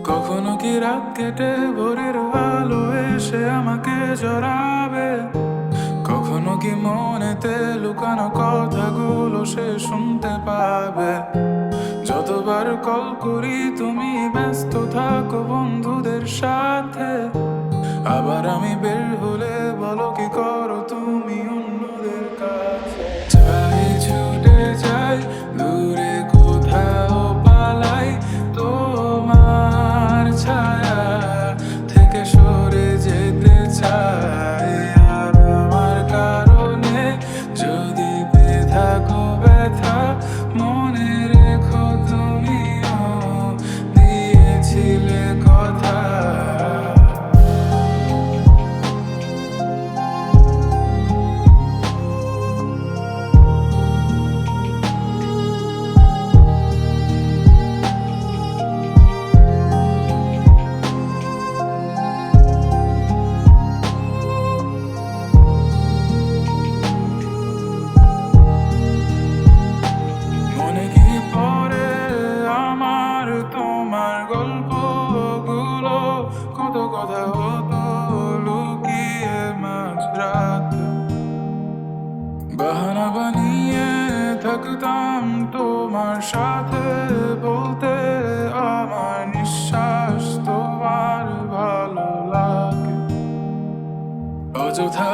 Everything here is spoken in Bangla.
কখনো কি রাত কেটে ভোরের আলো এসে আমাকে জড়াবে? কখনো কি মনেতে লুকানো কথাগুলো সে শুনতে পাবে? যতবার কল করি তুমি ব্যস্ত থাকো বন্ধুদের সাথে, আবার আমি বের হলে বলো কি করো তুমি অন্যদের কাছে। চাই ছুটে যাই দূরে কোথাও পালাই, তোমার ছায়া থেকে সরে যেতে চাই। আর আমার কারণে যদি পেয়ে থাকো ব্যথা, মনে রেখো তুমিও দিয়েছিলে কথা। মনে কি পড়ে আমার তোমার গল্পগুলো? কত কথা হতো লুকিয়ে মাঝরাতে, বাহানা বানিয়ে থাকতাম তোমার সাথে, বলতে আমার নিঃশ্বাস তোমার ভালো লাগে। অযথা